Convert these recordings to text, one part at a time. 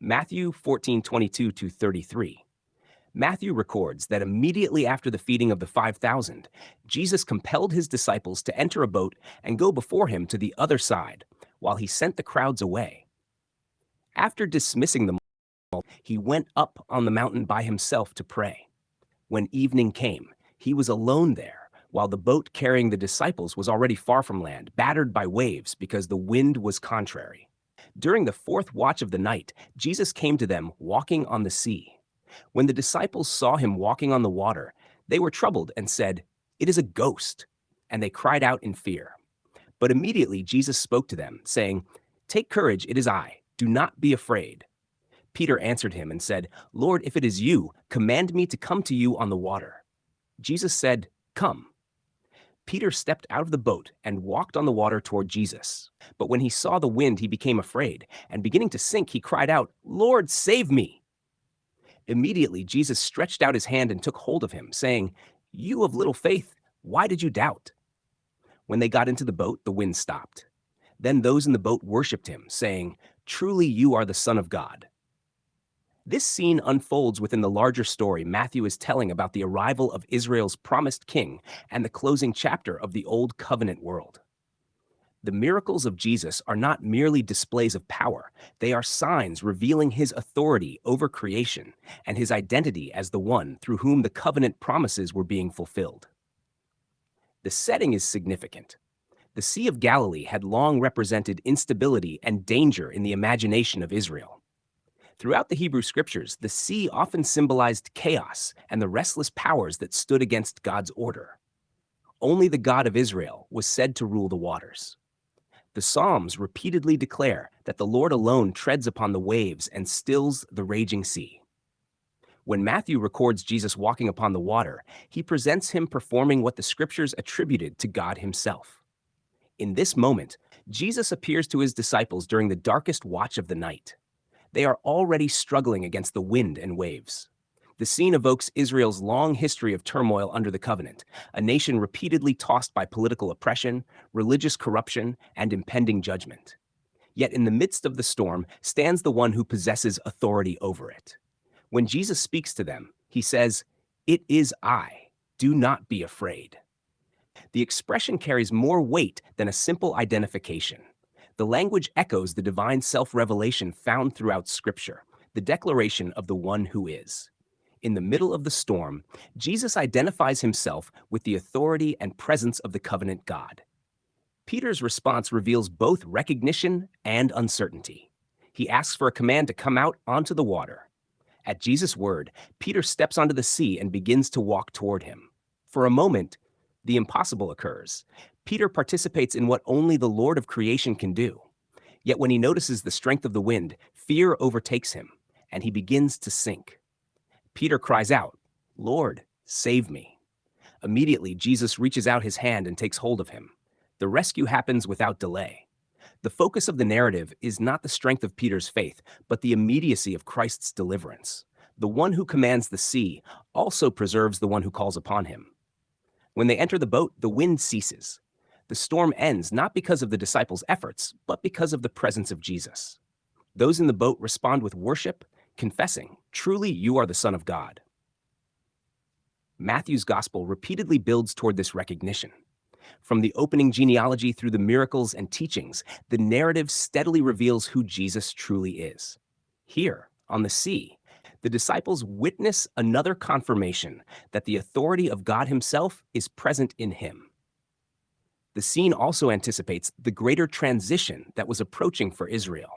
Matthew 14:22 to 33. Matthew records that immediately after the feeding of the 5,000, Jesus compelled his disciples to enter a boat and go before him to the other side, while he sent the crowds away. After dismissing them, he went up on the mountain by himself to pray. When evening came, he was alone there, while the boat carrying the disciples was already far from land, battered by waves because the wind was contrary. During the fourth watch of the night, Jesus came to them walking on the sea. When the disciples saw him walking on the water, they were troubled and said, "It is a ghost," and they cried out in fear. But immediately Jesus spoke to them, saying, "Take courage, it is I. Do not be afraid." Peter answered him and said, "Lord, if it is you, command me to come to you on the water." Jesus said, "Come." Peter stepped out of the boat and walked on the water toward Jesus. But when he saw the wind, he became afraid, and beginning to sink, he cried out, "Lord, save me!" Immediately, Jesus stretched out his hand and took hold of him, saying, "You of little faith, why did you doubt?" When they got into the boat, the wind stopped. Then those in the boat worshipped him, saying, "Truly you are the Son of God." This scene unfolds within the larger story Matthew is telling about the arrival of Israel's promised king and the closing chapter of the Old Covenant world. The miracles of Jesus are not merely displays of power, they are signs revealing his authority over creation and his identity as the one through whom the covenant promises were being fulfilled. The setting is significant. The Sea of Galilee had long represented instability and danger in the imagination of Israel. Throughout the Hebrew scriptures, the sea often symbolized chaos and the restless powers that stood against God's order. Only the God of Israel was said to rule the waters. The Psalms repeatedly declare that the Lord alone treads upon the waves and stills the raging sea. When Matthew records Jesus walking upon the water, he presents him performing what the scriptures attributed to God himself. In this moment, Jesus appears to his disciples during the darkest watch of the night. They are already struggling against the wind and waves. The scene evokes Israel's long history of turmoil under the covenant, a nation repeatedly tossed by political oppression, religious corruption, and impending judgment. Yet in the midst of the storm stands the one who possesses authority over it. When Jesus speaks to them, he says, "It is I. Do not be afraid." The expression carries more weight than a simple identification. The language echoes the divine self-revelation found throughout Scripture, the declaration of the one who is. In the middle of the storm, Jesus identifies himself with the authority and presence of the covenant God. Peter's response reveals both recognition and uncertainty. He asks for a command to come out onto the water. At Jesus' word, Peter steps onto the sea and begins to walk toward him. For a moment, the impossible occurs. Peter participates in what only the Lord of creation can do. Yet when he notices the strength of the wind, fear overtakes him, and he begins to sink. Peter cries out, "Lord, save me." Immediately, Jesus reaches out his hand and takes hold of him. The rescue happens without delay. The focus of the narrative is not the strength of Peter's faith, but the immediacy of Christ's deliverance. The one who commands the sea also preserves the one who calls upon him. When they enter the boat, the wind ceases. The storm ends not because of the disciples' efforts, but because of the presence of Jesus. Those in the boat respond with worship, confessing, "Truly you are the Son of God." Matthew's gospel repeatedly builds toward this recognition. From the opening genealogy through the miracles and teachings, the narrative steadily reveals who Jesus truly is. Here, on the sea, the disciples witness another confirmation that the authority of God himself is present in him. The scene also anticipates the greater transition that was approaching for Israel.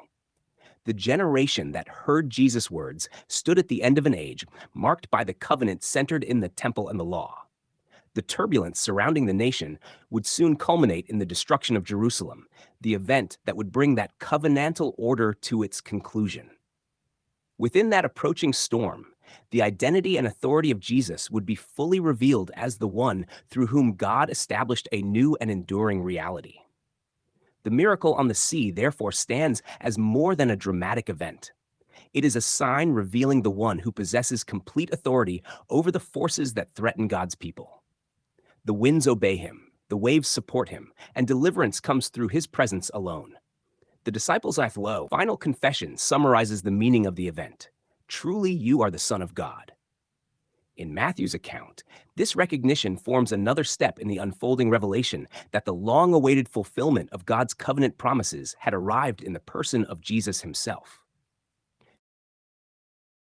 The generation that heard Jesus' words stood at the end of an age marked by the covenant centered in the temple and the law. The turbulence surrounding the nation would soon culminate in the destruction of Jerusalem, the event that would bring that covenantal order to its conclusion. Within that approaching storm, the identity and authority of Jesus would be fully revealed as the one through whom God established a new and enduring reality. The miracle on the sea therefore stands as more than a dramatic event. It is a sign revealing the one who possesses complete authority over the forces that threaten God's people. The winds obey him, the waves support him, and deliverance comes through his presence alone. The disciples' final confession summarizes the meaning of the event. Truly, you are the Son of God. In Matthew's account, this recognition forms another step in the unfolding revelation that the long-awaited fulfillment of God's covenant promises had arrived in the person of Jesus himself.